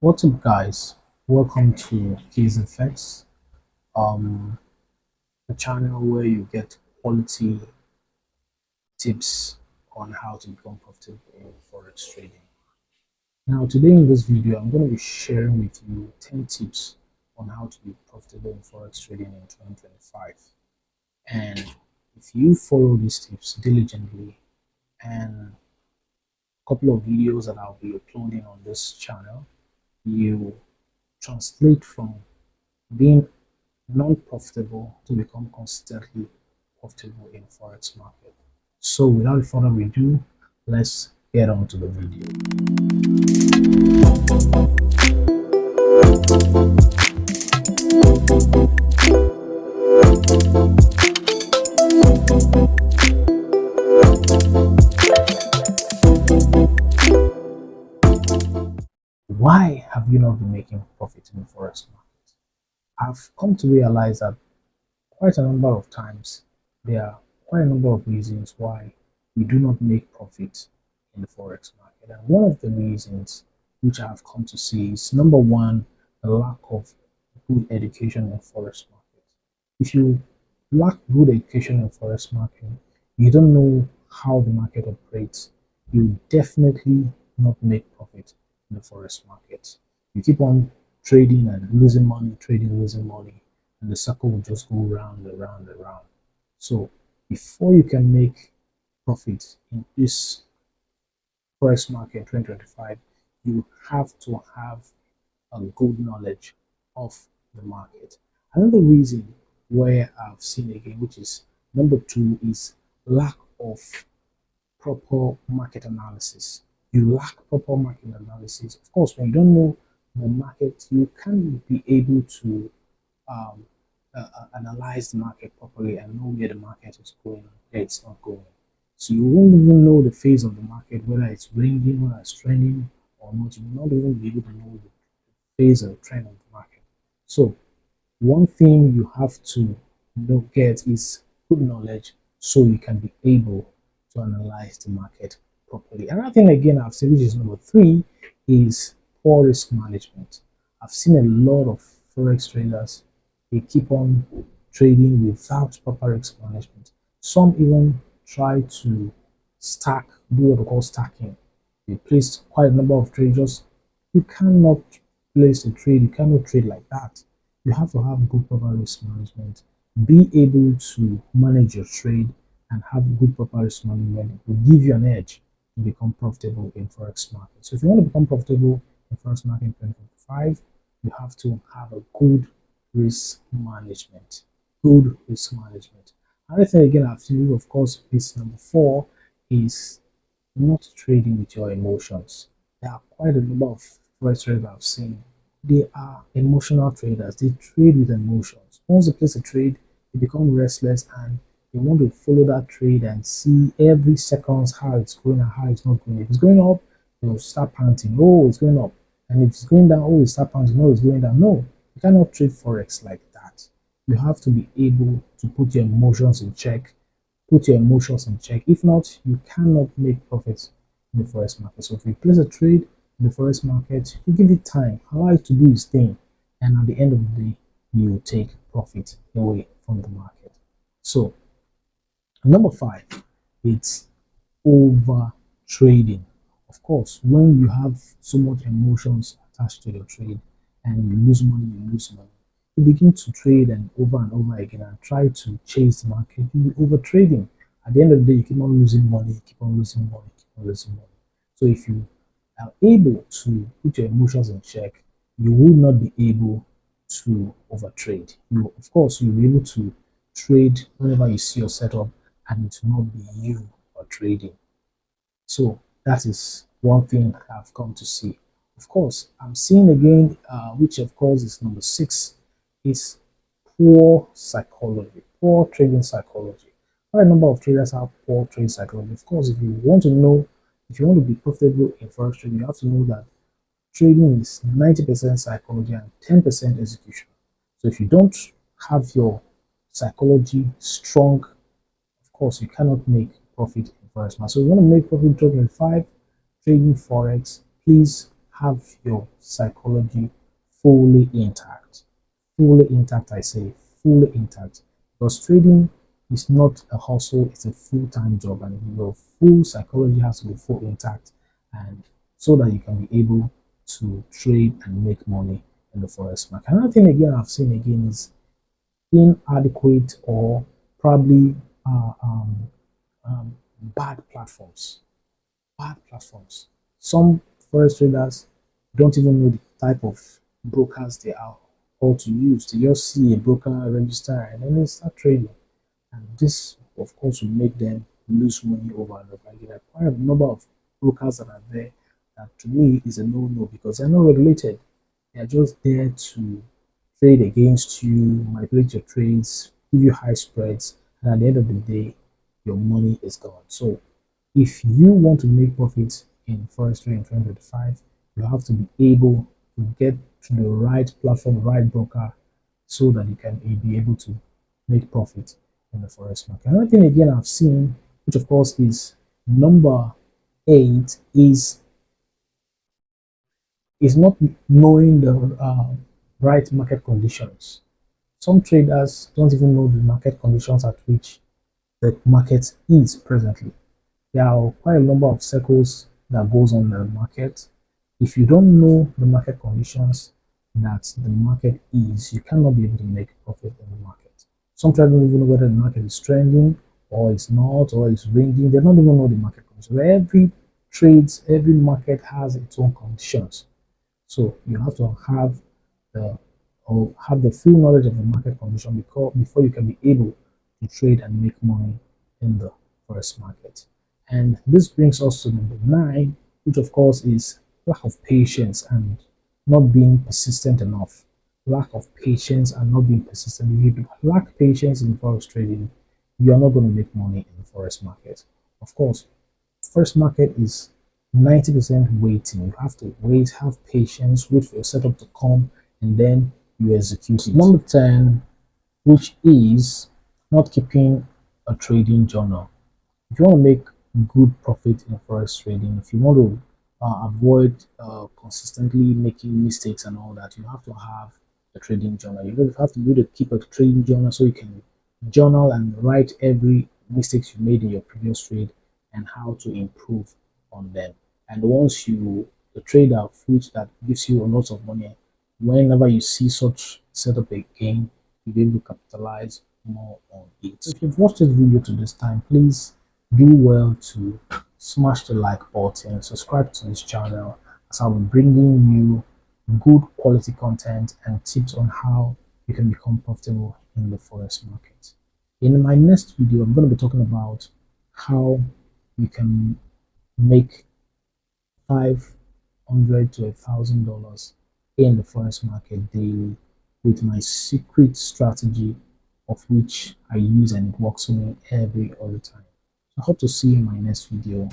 What's up, guys? Welcome to Keys Effects, um, the channel where you get quality tips on how to become profitable in forex trading. Now, today in this video, I'm going to be sharing with you 10 tips on how to be profitable in forex trading in 2025. And if you follow these tips diligently and a couple of videos that I'll be uploading on this channel, you translate from being non-profitable to become consistently profitable in forex market. So without further ado, let's get on to the video. Why have you not been making profit in the forex market? I've come to realize that quite a number of times there are quite a number of reasons why we do not make profit in the forex market. And one of the reasons which I have come to see is number one, the lack of good education in forex market. If you lack good education in forex market, you don't know how the market operates, you definitely not make profit in the forex market. You keep on trading and losing money, trading, losing money, and the circle will just go round and round and round. So before you can make profit in this forex market in 2025, you have to have a good knowledge of the market. Another reason where I've seen again, which is number two, is lack of proper market analysis. You lack proper market analysis. Of course, when you don't know the market, you can't be able to um, analyze the market properly and know where the market is going and where it's not going. So you won't even know the phase of the market, whether it's ranging, whether it's trending or not. You will not even be able to know the phase or trend of the market. So one thing you have to get is good knowledge so you can be able to analyze the market properly. Another thing again I've seen, which is number three, is poor risk management. I've seen a lot of forex traders, they keep on trading without proper risk management. Some even try to stack, do what we call stacking. They place quite a number of trades. You cannot place a trade, you cannot trade like that. You have to have good proper risk management. Be able to manage your trade and have good proper risk management. It will give you an edge to become profitable in forex market. So if you want to become profitable in forex market in 2025, you have to have a good risk management. Good risk management. Another thing again I've seen, of course, is number four, is not trading with your emotions. There are quite a number of forex traders I've seen. They are emotional traders. They trade with emotions. Once they place a trade, they become restless and they want to follow that trade and see every seconds how it's going and how it's not going. If it's going up, they'll start panting. Oh, it's going up. And if it's going down, oh, it's start panting. Oh, it's going down. No, you cannot trade forex like that. You have to be able to put your emotions in check. Put your emotions in check. If not, you cannot make profits in the forex market. So if you place a trade in the forex market, you give it time, allow it to do its thing, and at the end of the day, you take profit away from the market. So number five, it's over trading. Of course, when you have so much emotions attached to your trade and you lose money, you begin to trade and over again and try to chase the market. You'll be over trading. At the end of the day, you keep on losing money, keep on losing money, keep on losing money. So if you are able to put your emotions in check, you will not be able to overtrade. You, of course, you'll be able to trade whenever you see your setup, and it will not be you or trading. So that is one thing I've come to see. Of course, I'm seeing again, which of course is number six, is poor psychology, poor trading psychology. Quite a number of traders have poor trading psychology. Of course, if you want to know, if you want to be profitable in forex trading, you have to know that trading is 90% psychology and 10% execution. So if you don't have your psychology strong, of course, you cannot make profit in forex market. So if you want to make profit in 2025 trading forex, please have your psychology fully intact. Fully intact, I say, fully intact. Because trading is not a hustle, it's a full-time job, and your full psychology has to be full intact, and so that you can be able to trade and make money in the forex market. Another thing again I've seen again is inadequate or probably uh, um, um, bad platforms. Bad platforms. Some forex traders don't even know the type of brokers they are all to use. They just see a broker register and then they start trading. And this, of course, will make them lose money over and over again. There are quite a number of brokers that are there that to me is a no-no because they're not regulated. They are just there to trade against you, manipulate your trades, give you high spreads, and at the end of the day, your money is gone. So if you want to make profits in forex trading in 2025, you have to be able to get to the right platform, right broker, so that you can be able to make profit in the forex market. Another thing again I've seen, which of course is number 8, is not knowing the right market conditions. Some traders don't even know the market conditions at which the market is presently. There are quite a number of circles that goes on in the market. If you don't know the market conditions that the market is, you cannot be able to make profit in the market. Some traders don't even know whether the market is trending or it's not or it's ranging. They don't even know the market conditions. Every trades, every market has its own conditions. So you have to the have the full knowledge of the market condition before you can be able to trade and make money in the forex market. And this brings us to number 9, which of course is lack of patience and not being persistent enough. Lack of patience and not being persistent. If you lack patience in forex trading, you are not going to make money in the forex market. Of course, first market is 90% waiting. You have to wait, have patience, wait for your setup to come, and then you execute it. Number 10, which is not keeping a trading journal. If you want to make good profit in forex trading, if you want to avoid consistently making mistakes and all that, you have to have a trading journal. You have to be able to keep a trading journal so you can journal and write every mistakes you made in your previous trade and how to improve on them. And once you the trader of which that gives you a lot of money, whenever you see such setup again, you'll be able to capitalize more on it. If you've watched this video to this time, please do well to smash the like button, subscribe to this channel, as I'll be bringing you good quality content and tips on how you can become profitable in the forex market. In my next video, I'm going to be talking about how you can make $500 to $1,000 in the forex market daily with my secret strategy of which I use and it works for me every other time. I hope to see you in my next video.